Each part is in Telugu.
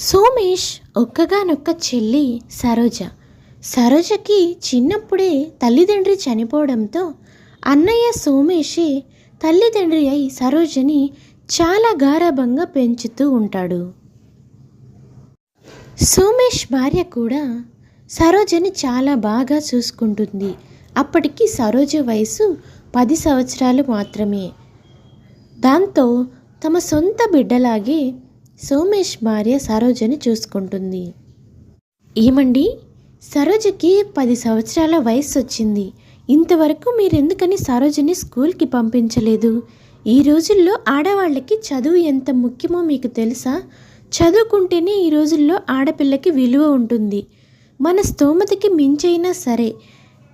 సోమేష్ ఒక్కగానొక్క చెల్లి సరోజ. సరోజకి చిన్నప్పుడే తల్లిదండ్రి చనిపోవడంతో అన్నయ్య సోమేషే తల్లిదండ్రి అయి సరోజని చాలా గారాబంగా పెంచుతూ ఉంటాడు. సోమేష్ భార్య కూడా సరోజని చాలా బాగా చూసుకుంటుంది. అప్పటికి సరోజ వయసు 10 సంవత్సరాలు మాత్రమే. దాంతో తమ సొంత బిడ్డలాగే సోమేష్ భార్య సరోజని చూసుకుంటుంది. ఏమండి, సరోజకి 10 సంవత్సరాల వయసు వచ్చింది. ఇంతవరకు మీరెందుకని సరోజని స్కూల్కి పంపించలేదు? ఈ రోజుల్లో ఆడవాళ్ళకి చదువు ఎంత ముఖ్యమో మీకు తెలుసా? చదువుకుంటేనే ఈ రోజుల్లో ఆడపిల్లకి విలువ ఉంటుంది. మన స్తోమతకి మించైనా సరే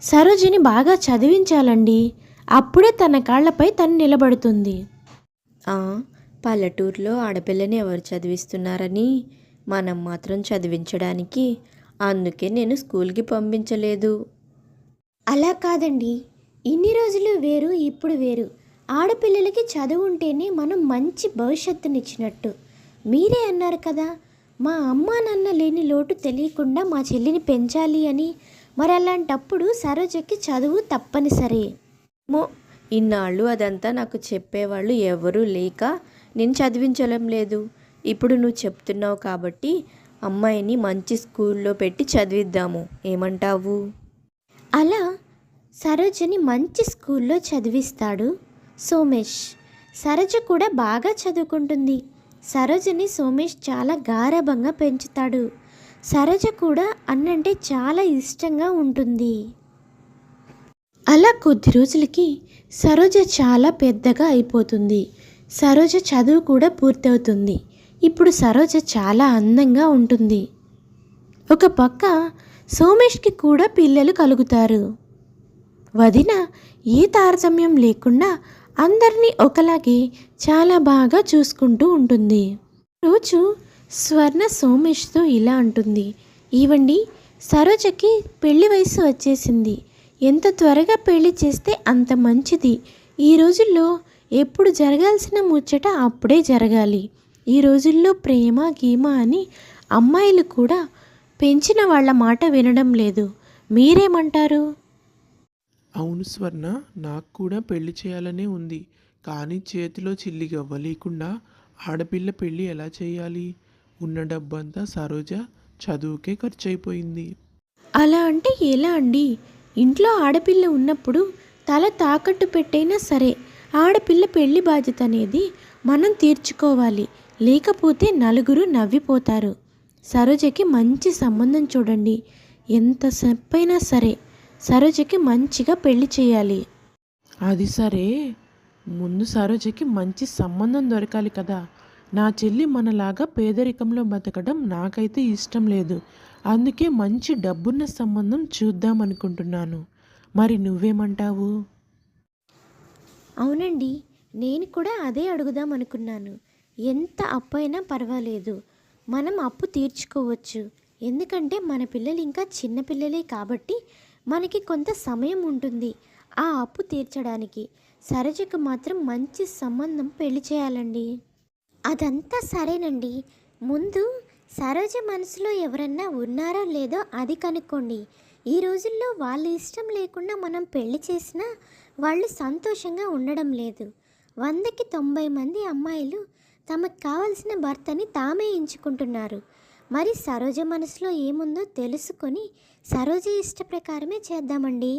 సరోజని బాగా చదివించాలండి. అప్పుడే తన కాళ్ళపై తను నిలబడుతుంది. పల్లెటూరులో ఆడపిల్లని ఎవరు చదివిస్తున్నారని మనం మాత్రం చదివించడానికి, అందుకే నేను స్కూల్కి పంపించలేదు. అలా కాదండి, ఇన్ని రోజులు వేరు, ఇప్పుడు వేరు. ఆడపిల్లలకి చదువు ఉంటేనే మనం మంచి భవిష్యత్తునిచ్చినట్టు. మీరే అన్నారు కదా, మా అమ్మా నాన్న లేని లోటు తెలియకుండా మా చెల్లిని పెంచాలి అని. మరి అలాంటప్పుడు సరోజకి చదువు తప్పనిసరి. ఇన్నాళ్ళు అదంతా నాకు చెప్పేవాళ్ళు ఎవరూ లేక నేను చదివించడం లేదు. ఇప్పుడు నువ్వు చెప్తున్నావు కాబట్టి అమ్మాయిని మంచి స్కూల్లో పెట్టి చదివిద్దాము, ఏమంటావు? అలా సరోజని మంచి స్కూల్లో చదివిస్తాడు సోమేష్. సరోజ కూడా బాగా చదువుకుంటుంది. సరోజని సోమేష్ చాలా గారాబంగా పెంచుతాడు. సరోజ కూడా అన్నంటే చాలా ఇష్టంగా ఉంటుంది. అలా కొద్ది రోజులకి సరోజ చాలా పెద్దగా అయిపోతుంది. సరోజ చదువు కూడా పూర్తవుతుంది. ఇప్పుడు సరోజ చాలా అందంగా ఉంటుంది. ఒక పక్క సోమేష్కి కూడా పిల్లలు కలుగుతారు. వదిన ఏ తారతమ్యం లేకుండా అందరినీ ఒకలాగే చాలా బాగా చూసుకుంటూ ఉంటుంది. రోజు స్వర్ణ సోమేష్తో ఇలా అంటుంది, ఇవ్వండి, సరోజకి పెళ్లి వయసు వచ్చేసింది. ఎంత త్వరగా పెళ్లి చేస్తే అంత మంచిది. ఈ రోజుల్లో ఎప్పుడు జరగాల్సిన ముచ్చట అప్పుడే జరగాలి. ఈ రోజుల్లో ప్రేమ గీమ అని అమ్మాయిలు కూడా పెంచిన వాళ్ళ మాట వినడం లేదు. మీరేమంటారు? అవును స్వర్ణ, నాకు కూడా పెళ్లి చేయాలనే ఉంది. కానీ చేతిలో చిల్లి గవ్వ లేకుండా ఆడపిల్ల పెళ్ళి ఎలా చేయాలి? ఉన్న డబ్బంతా సరోజ చదువుకే ఖర్చు అయిపోయింది. అలా అంటే ఎలా అండి? ఇంట్లో ఆడపిల్ల ఉన్నప్పుడు తల తాకట్టు పెట్టైనా సరే ఆడపిల్ల పెళ్లి బాధ్యత అనేది మనం తీర్చుకోవాలి. లేకపోతే నలుగురు నవ్విపోతారు. సరోజకి మంచి సంబంధం చూడండి. ఎంత సేపైనా సరే సరోజకి మంచిగా పెళ్లి చేయాలి. అది సరే, ముందు సరోజకి మంచి సంబంధం దొరకాలి కదా. నా చెల్లి మనలాగా పేదరికంలో బతకడం నాకైతే ఇష్టం లేదు. అందుకే మంచి డబ్బున్న సంబంధం చూద్దాం అనుకుంటున్నాను. మరి నువ్వేమంటావు? అవునండి, నేను కూడా అదే అడుగుదాం అనుకున్నాను. ఎంత అప్పు అయినా పర్వాలేదు, మనం అప్పు తీర్చుకోవచ్చు. ఎందుకంటే మన పిల్లలు ఇంకా చిన్నపిల్లలే కాబట్టి మనకి కొంత సమయం ఉంటుంది ఆ అప్పు తీర్చడానికి. సరోజకు మాత్రం మంచి సంబంధం పెళ్లి చేయాలండి. అదంతా సరేనండి, ముందు సరోజ మనసులో ఎవరన్నా ఉన్నారో లేదో అది కనుక్కోండి. ఈ రోజుల్లో వాళ్ళ ఇష్టం లేకుండా మనం పెళ్లి చేసినా వాళ్ళు సంతోషంగా ఉండడం లేదు. 100కి 90 మంది అమ్మాయిలు తమకు కావలసిన భర్తని తామే ఎంచుకుంటున్నారు. మరి సరోజ మనసులో ఏముందో తెలుసుకొని సరోజ ఇష్ట ప్రకారమే చేద్దామండి.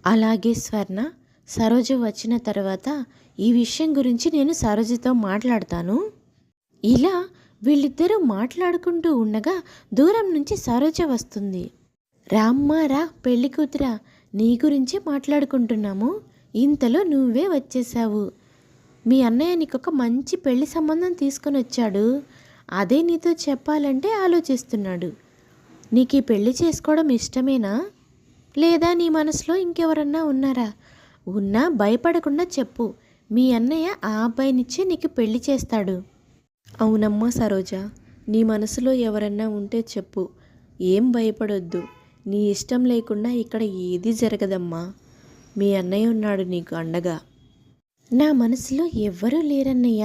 అలాగే స్వర్ణ, సరోజ వచ్చిన తర్వాత ఈ విషయం గురించి నేను సరోజతో మాట్లాడతాను. ఇలా వీళ్ళిద్దరూ మాట్లాడుకుంటూ ఉండగా దూరం నుంచి సరోజ వస్తుంది. రామ్మారా పెళ్లి కూతురా, నీ గురించే మాట్లాడుకుంటున్నాము. ఇంతలో నువ్వే వచ్చేసావు. మీ అన్నయ్య నీకొక మంచి పెళ్లి సంబంధం తీసుకొని వచ్చాడు. అదే నీతో చెప్పాలంటే ఆలోచిస్తున్నాడు. నీకు ఈ పెళ్లి చేసుకోవడం ఇష్టమేనా, లేదా నీ మనసులో ఇంకెవరన్నా ఉన్నారా? ఉన్నా భయపడకుండా చెప్పు. మీ అన్నయ్య ఆ అబ్బాయినిచ్చే నీకు పెళ్లి చేస్తాడు. అవునమ్మా సరోజ, నీ మనసులో ఎవరన్నా ఉంటే చెప్పు. ఏం భయపడొద్దు. నీ ఇష్టం లేకుండా ఇక్కడ ఏది జరగదమ్మా. మీ అన్నయ్య ఉన్నాడు నీకు అండగా. నా మనసులో ఎవ్వరూ లేరన్నయ్య.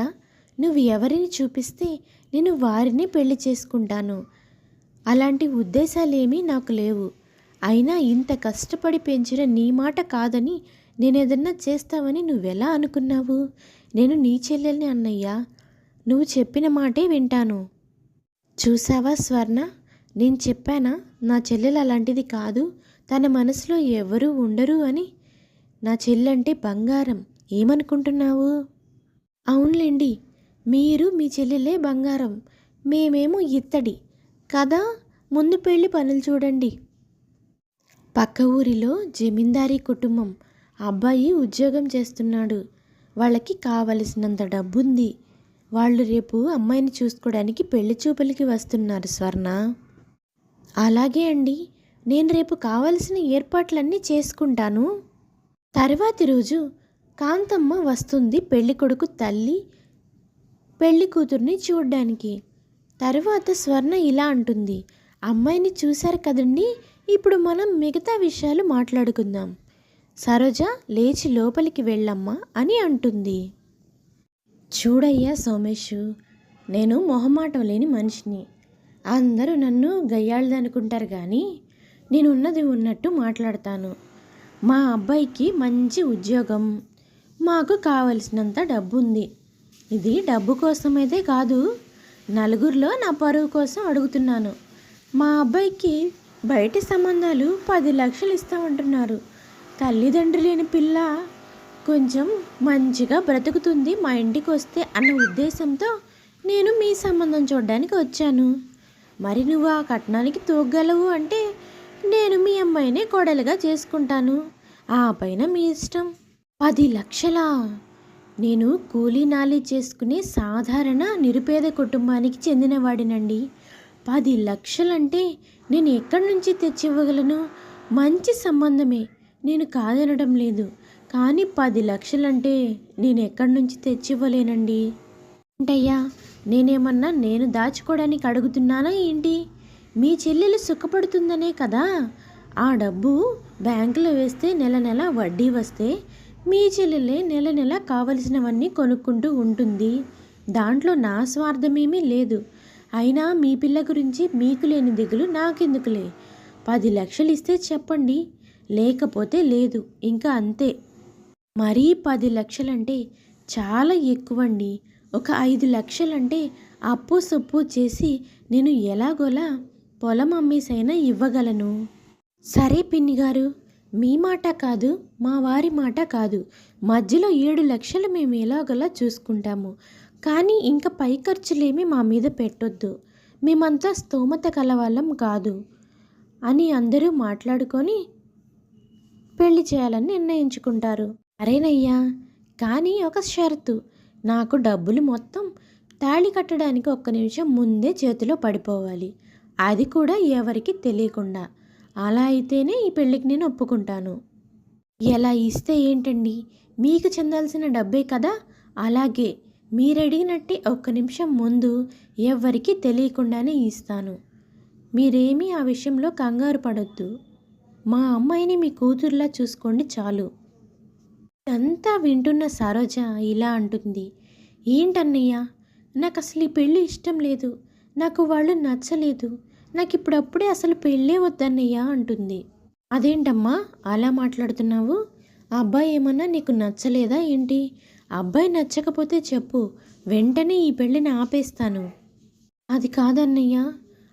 నువ్వు ఎవరిని చూపిస్తే నేను వారిని పెళ్లి చేసుకుంటాను. అలాంటి ఉద్దేశాలేమీ నాకు లేవు. అయినా ఇంత కష్టపడి పెంచిన నీ మాట కాదని నేనేదన్నా చేస్తావని నువ్వెలా అనుకున్నావు? నేను నీ చెల్లెల్ని అన్నయ్య. నువ్వు చెప్పిన మాటే వింటాను. చూసావా స్వర్ణ, నేను చెప్పానా నా చెల్లెలు అలాంటిది కాదు, తన మనసులో ఎవరూ ఉండరు అని. నా చెల్లంటే బంగారం. ఏమనుకుంటున్నావు? అవునులేండి, మీరు మీ చెల్లెలే బంగారం, మేమేమో ఇత్తడి కదా. ముందు పెళ్ళి పనులు చూడండి. పక్క ఊరిలో జమీందారీ కుటుంబం. అబ్బాయి ఉద్యోగం చేస్తున్నాడు. వాళ్ళకి కావలసినంత డబ్బుంది. వాళ్ళు రేపు అమ్మాయిని చూసుకోవడానికి పెళ్లి చూపులకి వస్తున్నారు స్వర్ణ. అలాగే అండి, నేను రేపు కావలసిన ఏర్పాట్లన్నీ చేసుకుంటాను. తర్వాతి రోజు కాంతమ్మ వస్తుంది పెళ్లి కొడుకు తల్లి పెళ్లి కూతుర్ని చూడ్డానికి. తరువాత స్వర్ణ ఇలా అంటుంది, అమ్మాయిని చూశారు కదండి, ఇప్పుడు మనం మిగతా విషయాలు మాట్లాడుకుందాం. సరోజ లేచి లోపలికి వెళ్ళమ్మా అని అంటుంది. చూడయ్యా సోమేషు, నేను మొహమాటం లేని మనిషిని. అందరూ నన్ను గయ్యాళ్ళదనుకుంటారు కానీ నేను ఉన్నది ఉన్నట్టు మాట్లాడతాను. మా అబ్బాయికి మంచి ఉద్యోగం, మాకు కావలసినంత డబ్బు ఉంది. ఇది డబ్బు కోసమైతే కాదు, నలుగురిలో నా పరువు కోసం అడుగుతున్నాను. మా అబ్బాయికి బయటి సంబంధాలు 10 లక్షలు ఇస్తామంటున్నారు. తల్లిదండ్రి లేని పిల్ల కొంచెం మంచిగా బ్రతుకుతుంది మా ఇంటికి వస్తే అన్న ఉద్దేశంతో నేను మీ సంబంధం చూడడానికి వచ్చాను. మరి నువ్వు ఆ కట్నానికి తూగలవు అంటే నేను మీ అమ్మాయినే కోడలుగా చేసుకుంటాను. ఆ పైన మీ ఇష్టం. 10 లక్షలా? నేను కూలీ నాలి చేసుకునే సాధారణ నిరుపేద కుటుంబానికి చెందినవాడినండి. 10 లక్షలంటే నేను ఎక్కడి నుంచి తెచ్చివ్వగలను? మంచి సంబంధమే, నేను కాదనడం లేదు. కానీ 10 లక్షలంటే నేను ఎక్కడి నుంచి తెచ్చివ్వలేనండి. ఏంటయ్యా, నేనేమన్నా నేను దాచుకోవడానికి అడుగుతున్నానా ఏంటి? మీ చెల్లెలు సుఖపడుతుందనే కదా. ఆ డబ్బు బ్యాంకులో వేస్తే నెల నెల వడ్డీ వస్తే మీ చెల్లెలే నెల నెల కావలసినవన్నీ కొనుక్కుంటూ ఉంటుంది. దాంట్లో నా స్వార్థమేమీ లేదు. అయినా మీ పిల్ల గురించి మీకు లేని దిగులు నాకెందుకులే. 10 లక్షలు ఇస్తే చెప్పండి, లేకపోతే లేదు, ఇంకా అంతే. మరీ 10 లక్షలంటే చాలా ఎక్కువండి. ఒక 5 లక్షలంటే అప్పు సొప్పు చేసి నేను ఎలాగోలా పొలం అమ్మేసైనా ఇవ్వగలను. సరే పిన్ని గారు, మీ మాట కాదు, మా వారి మాట కాదు, మధ్యలో 7 లక్షలు మేము ఎలాగోలా చూసుకుంటాము. కానీ ఇంకా పై ఖర్చులేమి మా మీద పెట్టొద్దు, మేమంతా స్తోమత కలవాళ్ళం కాదు అని అందరూ మాట్లాడుకొని పెళ్లి చేయాలని నిర్ణయించుకుంటారు. అరేనయ్యా, కానీ ఒక షరతు, నాకు డబ్బులు మొత్తం తాళి కట్టడానికి 1 నిమిషం ముందే చేతిలో పడిపోవాలి. అది కూడా ఎవరికి తెలియకుండా. అలా అయితేనే ఈ పెళ్ళికి నేను ఒప్పుకుంటాను. ఎలా ఇస్తే ఏంటండి, మీకు చెందాల్సిన డబ్బే కదా. అలాగే మీరు అడిగినట్టే 1 నిమిషం ముందు ఎవరికి తెలియకుండానే ఇస్తాను. మీరేమీ ఆ విషయంలో కంగారు పడొద్దు. మా అమ్మాయిని మీ కూతురులా చూసుకోండి చాలు. అంతా వింటున్న సరోజ ఇలా అంటుంది, ఏంటన్నయ్య, నాకు అసలు ఈ పెళ్ళి ఇష్టం లేదు, నాకు వాళ్ళు నచ్చలేదు, నాకు ఇప్పుడప్పుడే అసలు పెళ్ళే వద్దన్నయ్య అంటుంది. అదేంటమ్మా అలా మాట్లాడుతున్నావు? ఆ అబ్బాయి ఏమన్నా నీకు నచ్చలేదా ఏంటి? అబ్బాయి నచ్చకపోతే చెప్పు, వెంటనే ఈ పెళ్ళిని ఆపేస్తాను. అది కాదన్నయ్య,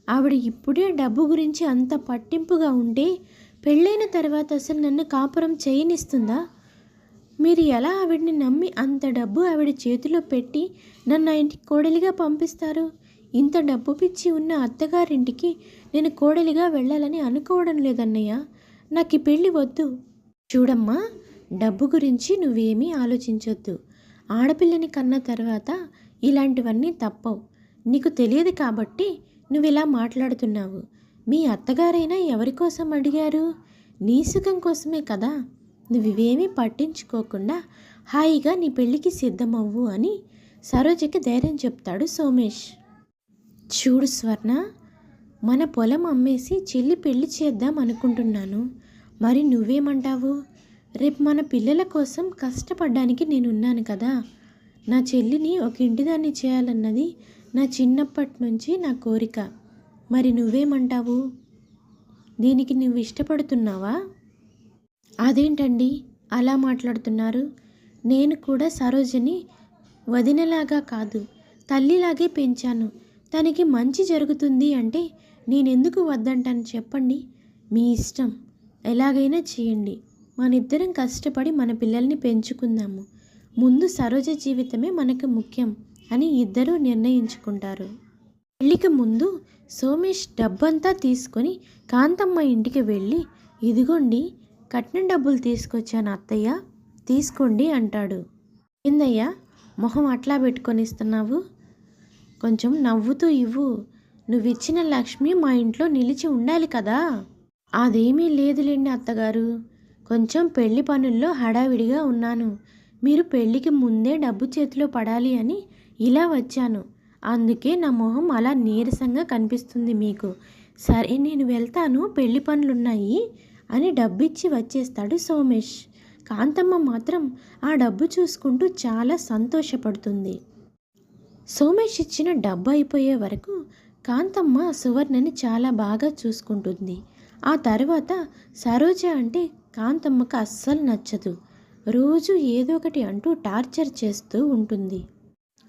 ఆవిడ ఇప్పుడే డబ్బు గురించి అంత పట్టింపుగా ఉంటే పెళ్ళైన తర్వాత అసలు నన్ను కాపురం చేయనిస్తుందా? మీరు ఎలా ఆవిడ్ని నమ్మి అంత డబ్బు ఆవిడ చేతిలో పెట్టి నన్ను ఆ ఇంటికి కోడలిగా పంపిస్తారు? ఇంత డబ్బు పిచ్చి ఉన్న అత్తగారింటికి నేను కోడలిగా వెళ్ళాలని అనుకోవడం లేదన్నయ్య. నాకు ఈ పెళ్ళి వద్దు. చూడమ్మా, డబ్బు గురించి నువ్వేమీ ఆలోచించొద్దు. ఆడపిల్లని కన్న తర్వాత ఇలాంటివన్నీ తప్పవు. నీకు తెలియదు కాబట్టి నువ్వు ఇలా మాట్లాడుతున్నావు. మీ అత్తగారైనా ఎవరి కోసం అడిగారు? నీ సుఖం కోసమే కదా. నువ్వేమీ పట్టించుకోకుండా హాయిగా నీ పెళ్ళికి సిద్ధమవ్వు అని సరోజకి ధైర్యం చెప్తాడు సోమేష్. చూడు స్వర్ణ, మన పొలం అమ్మేసి చెల్లి పెళ్లి చేద్దాం అనుకుంటున్నాను. మరి నువ్వేమంటావు? రేపు మన పిల్లల కోసం కష్టపడ్డానికి నేనున్నాను కదా. నా చెల్లిని ఒక ఇంటిదాన్ని చేయాలన్నది నా చిన్నప్పటి నుంచి నా కోరిక. మరి నువ్వేమంటావు? దీనికి నువ్వు ఇష్టపడుతున్నావా? అదేంటండి అలా మాట్లాడుతున్నారు? నేను కూడా సరోజని వదినలాగా కాదు, తల్లిలాగే పెంచాను. తనకి మంచి జరుగుతుంది అంటే నేనెందుకు వద్దంటాను చెప్పండి? మీ ఇష్టం, ఎలాగైనా చేయండి. మనిద్దరం కష్టపడి మన పిల్లల్ని పెంచుకుందాము. ముందు సరోజ జీవితమే మనకు ముఖ్యం అని ఇద్దరూ నిర్ణయించుకుంటారు. పెళ్ళికి ముందు సోమేష్ డబ్బంతా తీసుకొని కాంతమ్మ ఇంటికి వెళ్ళి, ఇదిగోండి కట్నం డబ్బులు తీసుకొచ్చాను అత్తయ్య, తీసుకోండి అంటాడు. ఏందయ్యా మొహం అట్లా పెట్టుకొని ఇస్తున్నావు? కొంచెం నవ్వుతూ ఇవ్వు. నువ్విచ్చిన లక్ష్మి మా ఇంట్లో నిలిచి ఉండాలి కదా. అదేమీ లేదులేండి అత్తగారు, కొంచెం పెళ్లి పనుల్లో హడావిడిగా ఉన్నాను. మీరు పెళ్ళికి ముందే డబ్బు చేతిలో పడాలి అని ఇలా వచ్చాను. అందుకే నా మొహం అలా నీరసంగా కనిపిస్తుంది మీకు. సరే నేను వెళ్తాను, పెళ్లి పనులున్నాయి అని డబ్బిచ్చి వచ్చేస్తాడు సోమేష్. కాంతమ్మ మాత్రం ఆ డబ్బు చూసుకుంటూ చాలా సంతోషపడుతుంది. సోమేష్ ఇచ్చిన డబ్బు అయిపోయే వరకు కాంతమ్మ సువర్ణని చాలా బాగా చూసుకుంటుంది. ఆ తర్వాత సరోజ అంటే కాంతమ్మకు అస్సలు నచ్చదు. రోజు ఏదో ఒకటి అంటూ టార్చర్ చేస్తూ ఉంటుంది.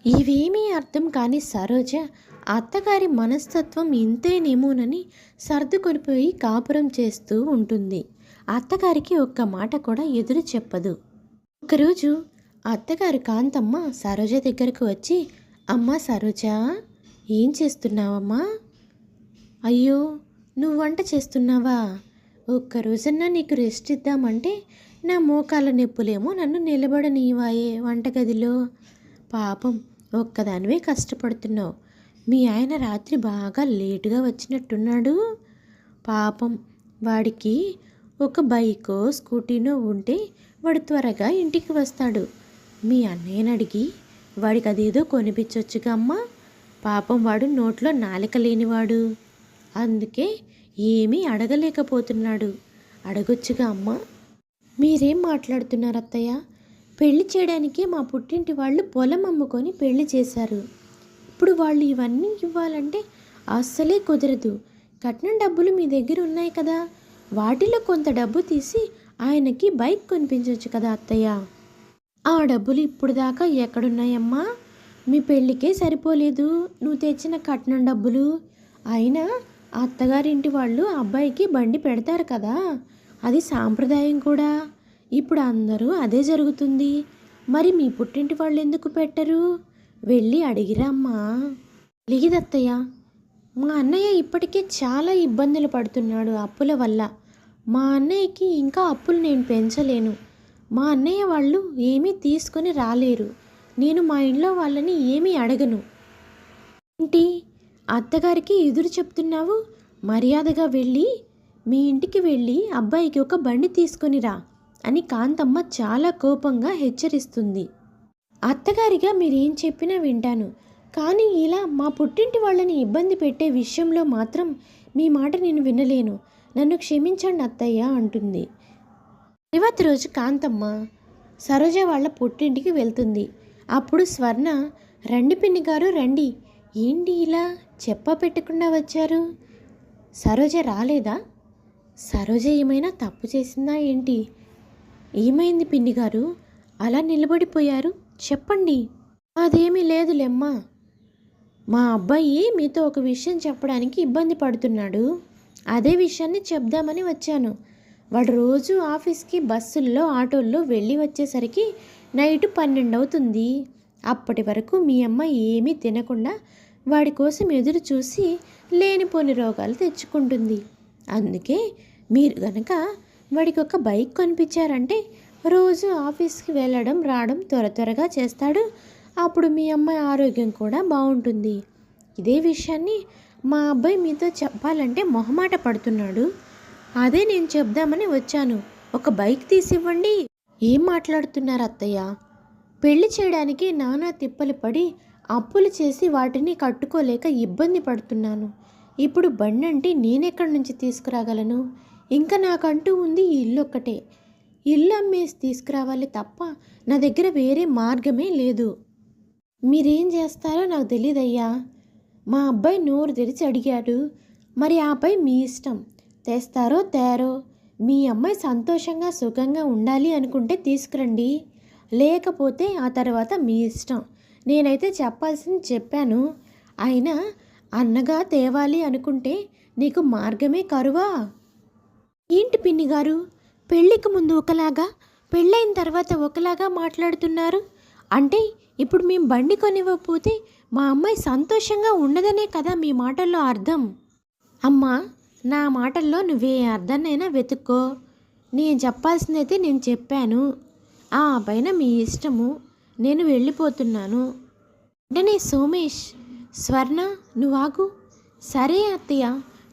ఇవేమీ అర్థం కాని సరోజ అత్తగారి మనస్తత్వం ఇంతేనేమోనని సర్దుకొనిపోయి కాపురం చేస్తూ ఉంటుంది. అత్తగారికి ఒక్క మాట కూడా ఎదురు చెప్పదు. ఒకరోజు అత్తగారు కాంతమ్మ సరోజ దగ్గరకు వచ్చి, అమ్మా సరోజ, ఏం చేస్తున్నావమ్మా? అయ్యో నువ్వు వంట చేస్తున్నావా? ఒక్కరోజన్నా నీకు రెస్ట్ ఇద్దామంటే నా మోకాళ్ళ నొప్పులేమో నన్ను నిలబడనీవాయే వంటగదిలో. పాపం ఒక్కదానివే కష్టపడుతున్నావు. మీ ఆయన రాత్రి బాగా లేటుగా వచ్చినట్టున్నాడు. పాపం వాడికి ఒక బైకో స్కూటీనో ఉంటే వాడు త్వరగా ఇంటికి వస్తాడు. మీ అన్నయ్యని అడిగి వాడికి అదేదో కొనిపించొచ్చుగా అమ్మా. పాపం వాడు నోట్లో నాలిక లేనివాడు, అందుకే ఏమీ అడగలేకపోతున్నాడు. అడగొచ్చుగా అమ్మా. మీరేం మాట్లాడుతున్నారు అత్తయ్య? పెళ్లి చేయడానికి మా పుట్టింటి వాళ్ళు పొలం అమ్ముకొని పెళ్లి చేశారు. ఇప్పుడు వాళ్ళు ఇవన్నీ ఇవ్వాలంటే అస్సలే కుదరదు. కట్నం డబ్బులు మీ దగ్గర ఉన్నాయి కదా, వాటిలో కొంత డబ్బు తీసి ఆయనకి బైక్ కొనిపించవచ్చు కదా అత్తయ్య. ఆ డబ్బులు ఇప్పుడు దాకా ఎక్కడున్నాయమ్మా? మీ పెళ్ళికే సరిపోలేదు నువ్వు తెచ్చిన కట్నం డబ్బులు. అయినా అత్తగారింటి వాళ్ళు అబ్బాయికి బండి పెడతారు కదా, అది సాంప్రదాయం కూడా. ఇప్పుడు అందరూ అదే జరుగుతుంది. మరి మీ పుట్టింటి వాళ్ళు ఎందుకు పెట్టరు? వెళ్ళి అడిగిరా అమ్మా. లేదత్తయ్య, మా అన్నయ్య ఇప్పటికే చాలా ఇబ్బందులు పడుతున్నాడు అప్పుల వల్ల. మా అన్నయ్యకి ఇంకా అప్పులు నేను పెంచలేను. మా అన్నయ్య వాళ్ళు ఏమీ తీసుకొని రాలేరు. నేను మా ఇంట్లో వాళ్ళని ఏమీ అడగను. ఏంటి అత్తగారికి ఎదురు చెప్తున్నావు? మర్యాదగా వెళ్ళి మీ ఇంటికి వెళ్ళి అబ్బాయికి ఒక బండి తీసుకొని రా అని కాంతమ్మ చాలా కోపంగా హెచ్చరిస్తుంది. అత్తగారిగా మీరేం చెప్పినా వింటాను, కానీ ఇలా మా పుట్టింటి వాళ్ళని ఇబ్బంది పెట్టే విషయంలో మాత్రం మీ మాట నేను వినలేను. నన్ను క్షమించండి అత్తయ్య అంటుంది. తర్వాత రోజు కాంతమ్మ సరోజ వాళ్ళ పుట్టింటికి వెళ్తుంది. అప్పుడు స్వర్ణ, రండి పిన్ని గారు రండి. ఏంటి ఇలా చెప్పా పెట్టకుండా వచ్చారు? సరోజ రాలేదా? సరోజ ఏమైనా తప్పు చేసిందా ఏంటి? ఏమైంది పిన్ని గారు అలా నిలబడిపోయారు? చెప్పండి. అదేమీ లేదులేమ్మా, మా అబ్బాయి మీతో ఒక విషయం చెప్పడానికి ఇబ్బంది పడుతున్నాడు. అదే విషయాన్ని చెప్దామని వచ్చాను. వాడు రోజు ఆఫీస్కి బస్సుల్లో ఆటోల్లో వెళ్ళి వచ్చేసరికి నైట్ 12 అవుతుంది. అప్పటి వరకు మీ అమ్మ ఏమీ తినకుండా వాడి కోసం ఎదురు చూసి లేనిపోని రోగాలు తెచ్చుకుంటుంది. అందుకే మీరు గనక వాడికి ఒక బైక్ కొనిపించారంటే రోజు ఆఫీస్కి వెళ్ళడం రావడం త్వరగా చేస్తాడు. అప్పుడు మీ అమ్మాయి ఆరోగ్యం కూడా బాగుంటుంది. ఇదే విషయాన్ని మా అబ్బాయి మీతో చెప్పాలంటే మొహమాట పడుతున్నాడు. అదే నేను చెప్దామని వచ్చాను. ఒక బైక్ తీసివ్వండి. ఏం మాట్లాడుతున్నారు అత్తయ్య? పెళ్లి చేయడానికి నానా తిప్పలు పడి అప్పులు చేసి వాటిని కట్టుకోలేక ఇబ్బంది పడుతున్నాను. ఇప్పుడు బండి అంటే నేనెక్కడి నుంచి తీసుకురాగలను? ఇంకా నాకంటూ ఉంది ఈ ఇల్లు ఒక్కటే. ఇల్లు అమ్మేసి తీసుకురావాలి తప్ప నా దగ్గర వేరే మార్గమే లేదు. మీరేం చేస్తారో నాకు తెలియదయ్యా. మా అబ్బాయి నోరు తెరిచి అడిగాడు, మరి ఆపై మీ ఇష్టం. తెస్తారో తేరో. మీ అమ్మాయి సంతోషంగా సుఖంగా ఉండాలి అనుకుంటే తీసుకురండి, లేకపోతే ఆ తర్వాత మీ ఇష్టం. నేనైతే చెప్పాల్సింది చెప్పాను. అయినా అన్నగా తేవాలి అనుకుంటే నీకు మార్గమే కరువా? ఏంటి పిన్ని గారు, పెళ్ళికి ముందు ఒకలాగా, పెళ్ళైన తర్వాత ఒకలాగా మాట్లాడుతున్నారు? అంటే ఇప్పుడు మేము బండి కొనివ్వకపోతే మా అమ్మాయి సంతోషంగా ఉండదనే కదా మీ మాటల్లో అర్థం? అమ్మా, నా మాటల్లో నువ్వే అర్థాన్నైనా వెతుక్కో. నేను చెప్పాల్సిందైతే నేను చెప్పాను. ఆ పైన మీ ఇష్టము. నేను వెళ్ళిపోతున్నాను. వెంటనే సోమేష్, స్వర్ణ నువ్వాగు. సరే అత్తయ్య,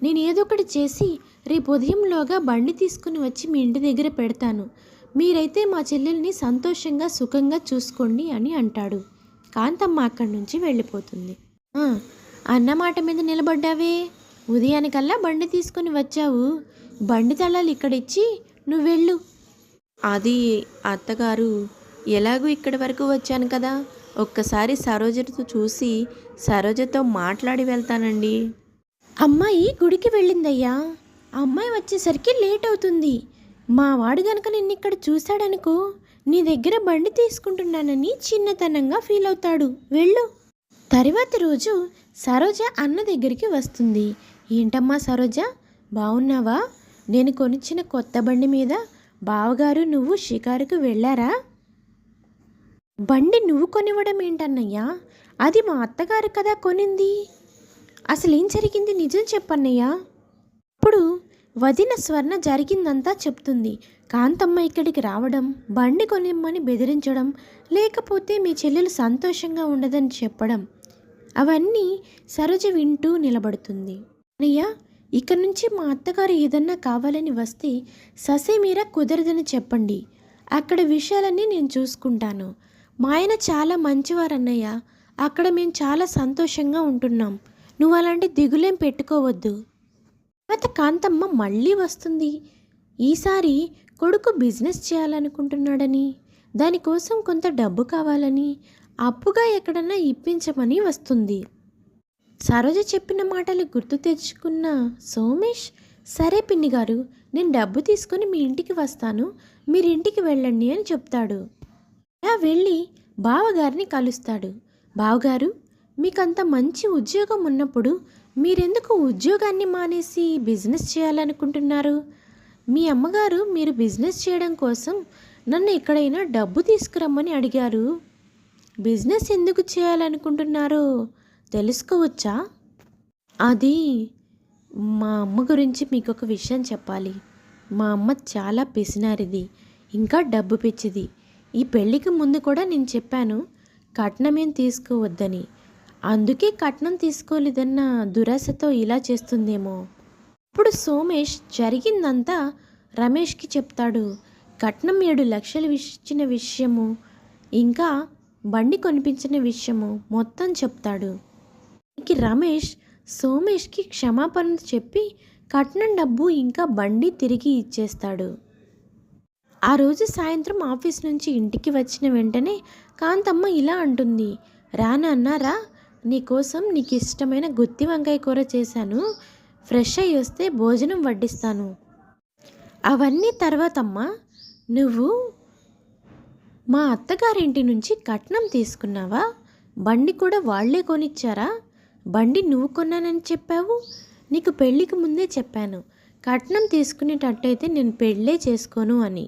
నేను ఏదో ఒకటి చేసి రేపు ఉదయంలోగా బండి తీసుకుని వచ్చి మీ ఇంటి దగ్గర పెడతాను. మీరైతే మా చెల్లెల్ని సంతోషంగా సుఖంగా చూసుకోండి అని అంటాడు. కాంతమ్మ అక్కడి నుంచి వెళ్ళిపోతుంది. అన్నమాట మీద నిలబడ్డావే, ఉదయానికల్లా బండి తీసుకుని వచ్చావు. బండి తళాలు ఇక్కడిచ్చి నువ్వు వెళ్ళు. అది అత్తగారు, ఎలాగూ ఇక్కడి వరకు వచ్చాను కదా, ఒక్కసారి సరోజతో చూసి సరోజతో మాట్లాడి వెళ్తానండి. అమ్మాయి గుడికి వెళ్ళిందయ్యా. అమ్మాయి వచ్చేసరికి లేట్ అవుతుంది. మా వాడు గనక నిన్నిక్కడ చూశాడనుకో, నీ దగ్గర బండి తీసుకుంటున్నానని చిన్నతనంగా ఫీల్ అవుతాడు. వెళ్ళు. తరువాతి రోజు సరోజ అన్న దగ్గరికి వస్తుంది. ఏంటమ్మా సరోజ, బాగున్నావా? నేను కొనిచ్చిన కొత్త బండి మీద బావగారు నువ్వు షికారుకు వెళ్ళారా? బండి నువ్వు కొనివ్వడం ఏంటన్నయ్యా? అది మా అత్తగారు కదా కొనింది. అసలేం జరిగింది నిజం చెప్పన్నయ్యా. ఇప్పుడు వదిన స్వర్ణ జరిగిందంతా చెప్తుంది. కాంతమ్మ ఇక్కడికి రావడం, బండి కొనిమ్మని బెదిరించడం, లేకపోతే మీ చెల్లెలు సంతోషంగా ఉండదని చెప్పడం, అవన్నీ సరోజ వింటూ నిలబడుతుంది. అన్నయ్య, ఇక నుంచి మా అత్తగారు ఏదన్నా కావాలని వస్తే ససేమీరా కుదరదని చెప్పండి. అక్కడ విషయాలన్నీ నేను చూసుకుంటాను. మా ఆయన చాలా మంచివారన్నయ్య. అక్కడ మేము చాలా సంతోషంగా ఉంటున్నాం. నువ్వు అలాంటి దిగులేం పెట్టుకోవద్దు. తర్వాత కాంతమ్మ మళ్ళీ వస్తుంది. ఈసారి కొడుకు బిజినెస్ చేయాలనుకుంటున్నాడని, దానికోసం కొంత డబ్బు కావాలని, అప్పుగా ఎక్కడన్నా ఇప్పించమని వస్తుంది. సరోజ చెప్పిన మాటలు గుర్తు తెచ్చుకున్న సోమేష్, సరే పిన్ని గారు, నేను డబ్బు తీసుకొని మీ ఇంటికి వస్తాను, మీరు ఇంటికి వెళ్ళండి అని చెప్తాడు. అలా వెళ్ళి బావగారిని కలుస్తాడు. బావగారు, మీకంత మంచి ఉద్యోగం ఉన్నప్పుడు మీరెందుకు ఉద్యోగాన్ని మానేసి బిజినెస్ చేయాలనుకుంటున్నారు? మీ అమ్మగారు మీరు బిజినెస్ చేయడం కోసం నన్ను ఎక్కడైనా డబ్బు తీసుకురమ్మని అడిగారు. బిజినెస్ ఎందుకు చేయాలనుకుంటున్నారో తెలుసుకోవచ్చా? అది మా అమ్మ గురించి మీకు ఒక విషయం చెప్పాలి. మా అమ్మ చాలా పిసినారిది, ఇంకా డబ్బు పిచ్చిది. ఈ పెళ్ళికి ముందు కూడా నేను చెప్పాను కట్నమేం తీసుకోవద్దని. అందుకే కట్నం తీసుకోలేదన్న దురాశతో ఇలా చేస్తుందేమో. ఇప్పుడు సోమేష్ జరిగిందంతా రమేష్కి చెప్తాడు. కట్నం 7 లక్షలు ఇచ్చిన విషయము, ఇంకా బండి కొనిపించిన విషయము మొత్తం చెప్తాడు. రమేష్ సోమేష్కి క్షమాపణ చెప్పి కట్నం డబ్బు ఇంకా బండి తిరిగి ఇచ్చేస్తాడు. ఆ రోజు సాయంత్రం ఆఫీస్ నుంచి ఇంటికి వచ్చిన వెంటనే కాంతమ్మ ఇలా అంటుంది, రా నాన్న రా, నీకోసం నీకు ఇష్టమైన గుత్తి వంకాయ కూర చేశాను, ఫ్రెష్ అయ్యి వస్తే భోజనం వడ్డిస్తాను. అవన్నీ తర్వాతమ్మా, నువ్వు మా అత్తగారింటి నుంచి కట్నం తీసుకున్నావా? బండి కూడా వాళ్లే కొనిచ్చారా? బండి నువ్వు కొన్నానని చెప్పావు. నీకు పెళ్ళికి ముందే చెప్పాను, కట్నం తీసుకునేటట్టయితే నేను పెళ్ళే చేసుకోను అని.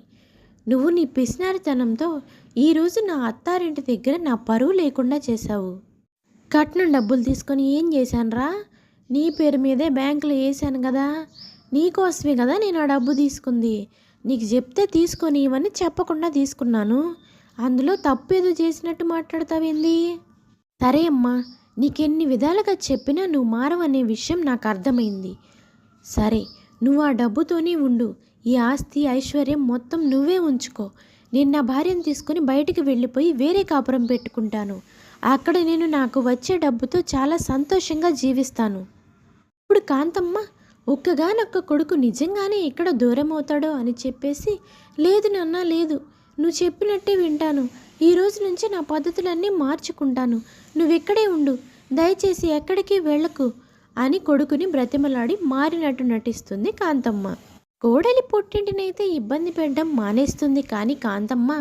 నువ్వు నీ పిసినారితనంతో ఈరోజు నా అత్తారింటి దగ్గర నా పరువు లేకుండా చేశావు. కట్నం డబ్బులు తీసుకొని ఏం చేశానురా? నీ పేరు మీదే బ్యాంకులో వేసాను కదా, నీకోసమే కదా నేను ఆ డబ్బు తీసుకుంది. నీకు చెప్తే తీసుకొని ఇవన్నీ చెప్పకుండా తీసుకున్నాను. అందులో తప్పేదో చేసినట్టు మాట్లాడతావేంది? సరే అమ్మా, నీకెన్ని విధాలుగా చెప్పినా నువ్వు మారవనే విషయం నాకు అర్థమైంది. సరే, నువ్వు ఆ డబ్బుతోనే ఉండు. ఈ ఆస్తి ఐశ్వర్యం మొత్తం నువ్వే ఉంచుకో. నేను నా భార్యను తీసుకొని బయటికి వెళ్ళిపోయి వేరే కాపురం పెట్టుకుంటాను. అక్కడ నేను నాకు వచ్చే డబ్బుతో చాలా సంతోషంగా జీవిస్తాను. ఇప్పుడు కాంతమ్మ ఒక్కగానొక్క కొడుకు నిజంగానే ఎక్కడ దూరం అవుతాడో అని చెప్పేసి, లేదు నాన్న లేదు, నువ్వు చెప్పినట్టే వింటాను. ఈ రోజు నుంచి నా పద్ధతులన్నీ మార్చుకుంటాను. నువ్వెక్కడే ఉండు, దయచేసి ఎక్కడికి వెళ్ళకు అని కొడుకుని బ్రతిమలాడి మారినట్టు నటిస్తుంది కాంతమ్మ. కోడలి పుట్టింటినైతే ఇబ్బంది పెట్టడం మానేస్తుంది, కానీ కాంతమ్మ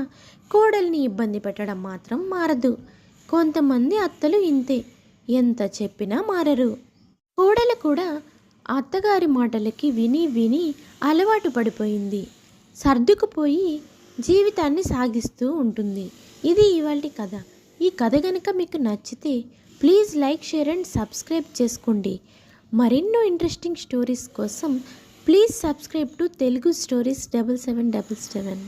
కోడల్ని ఇబ్బంది పెట్టడం మాత్రం మారదు. కొంతమంది అత్తలు ఇంతే, ఎంత చెప్పినా మారరు. కోడలు కూడా అత్తగారి మాటలకి విని విని అలవాటు పడిపోయింది. సర్దుకుపోయి జీవితాన్ని సాగిస్తూ ఉంటుంది. ఇది ఇవాల్టి కథ. ఈ కథ కనుక మీకు నచ్చితే please like, share and subscribe చేసుకోండి. మరెన్నో ఇంట్రెస్టింగ్ స్టోరీస్ కోసం please subscribe to Telugu stories 7777.